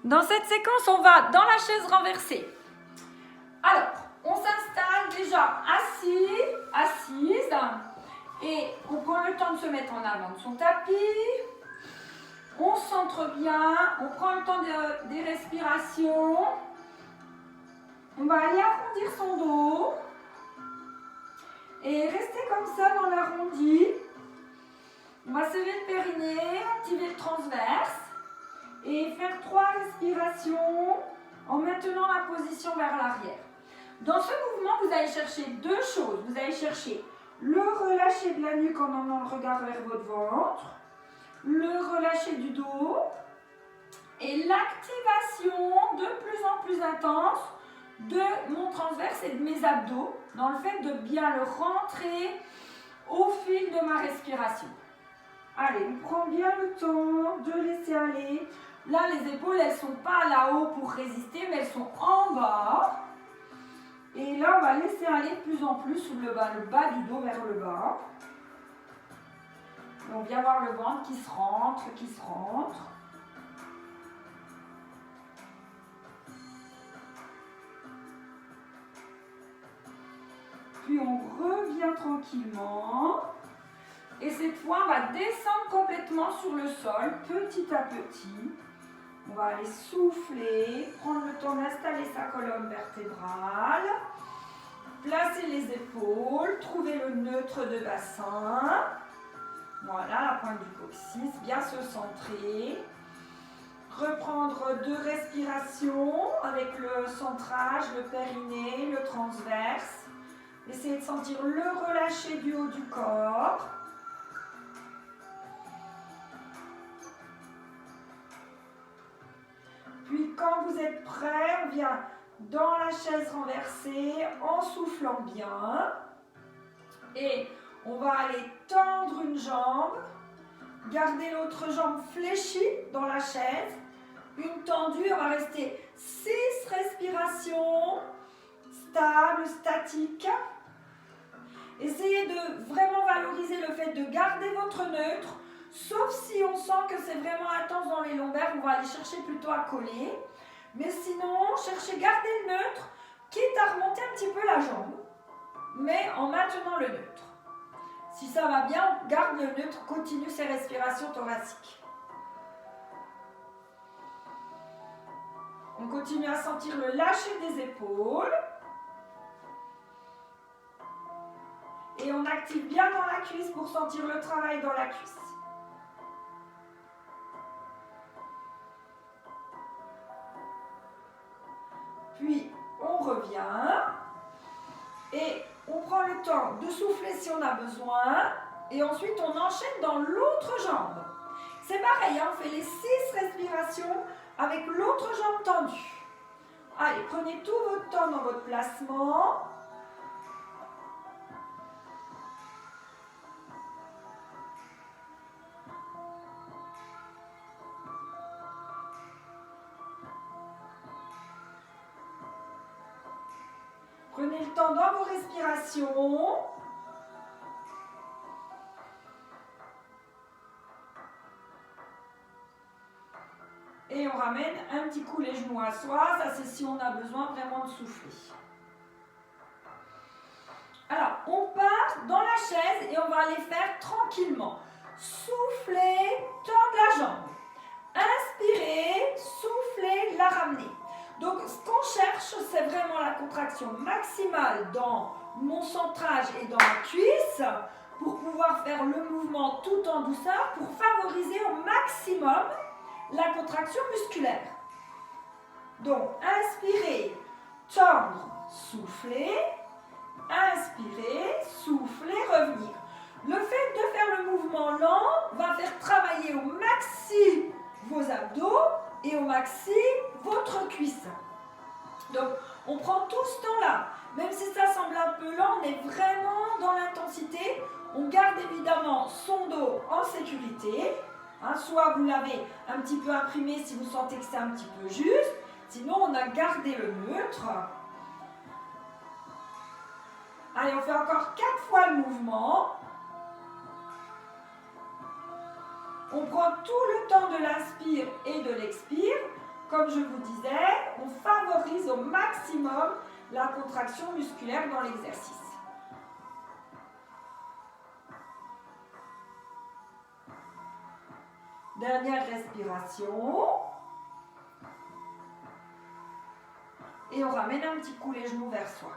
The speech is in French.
Dans cette séquence, on va dans la chaise renversée. Alors, on s'installe déjà assise, et on prend le temps de se mettre en avant de son tapis. On centre bien, on prend le temps des respirations. On va aller arrondir son dos et rester comme ça dans l'arrondi. On va serrer le périnée, activer le transverse et faire 3 respirations en maintenant la position vers l'arrière. Dans ce mouvement, vous allez chercher 2 choses. Vous allez chercher le relâcher de la nuque en emmenant le regard vers votre ventre, le relâcher du dos et l'activation de plus en plus intense de mon transverse et de mes abdos dans le fait de bien le rentrer au fil de ma respiration. Allez, on prend bien le temps de laisser aller. Là, les épaules, elles ne sont pas là-haut pour résister, mais elles sont en bas. Et là, on va laisser aller de plus en plus le bas du dos vers le bas. Et on vient voir le ventre qui se rentre, Puis on revient tranquillement. Et cette fois, on va descendre complètement sur le sol, petit à petit. On va aller souffler, prendre le temps d'installer sa colonne vertébrale. Placer les épaules, trouver le neutre de bassin. Voilà, la pointe du coccyx, bien se centrer. Reprendre 2 respirations avec le centrage, le périnée, le transverse. Essayez de sentir le relâcher du haut du corps. Puis quand vous êtes prêt, on vient dans la chaise renversée en soufflant bien. Et on va aller tendre une jambe, garder l'autre jambe fléchie dans la chaise. Une tendue, on va rester 6 respirations stables, statiques. Essayez de vraiment valoriser le fait de garder votre neutre. Sauf si on sent que c'est vraiment intense dans les lombaires, on va aller chercher plutôt à coller. Mais sinon, cherchez à garder le neutre, quitte à remonter un petit peu la jambe, mais en maintenant le neutre. Si ça va bien, on garde le neutre, continue ses respirations thoraciques. On continue à sentir le lâcher des épaules. Et on active bien dans la cuisse pour sentir le travail dans la cuisse. Puis, on revient et on prend le temps de souffler si on a besoin. Et ensuite, on enchaîne dans l'autre jambe. C'est pareil, on fait les 6 respirations avec l'autre jambe tendue. Allez, prenez tout votre temps dans votre placement. Prenez le temps dans vos respirations. Et on ramène un petit coup les genoux à soi. Ça, c'est si on a besoin vraiment de souffler. Alors, on part dans la chaise et on va aller faire tranquillement. Souffler, tendre la jambe. Inspirez, souffler, la ramener. Donc, ce qu'on cherche, c'est vraiment la contraction maximale dans mon centrage et dans la cuisse pour pouvoir faire le mouvement tout en douceur pour favoriser au maximum la contraction musculaire. Donc, inspirez, tendre, souffler. Inspirez, souffler, revenir. Le fait de faire le mouvement lent va faire travailler au maxi vos abdos et au maxi votre cuisse. Donc, on prend tout ce temps-là. Même si ça semble un peu lent, on est vraiment dans l'intensité. On garde évidemment son dos en sécurité. Soit vous l'avez un petit peu imprimé si vous sentez que c'est un petit peu juste. Sinon, on a gardé le neutre. Allez, on fait encore 4 fois le mouvement. On prend tout le temps de l'inspire et de l'expire Comme je vous disais, on favorise au maximum la contraction musculaire dans l'exercice. Dernière respiration. Et on ramène un petit coup les genoux vers soi.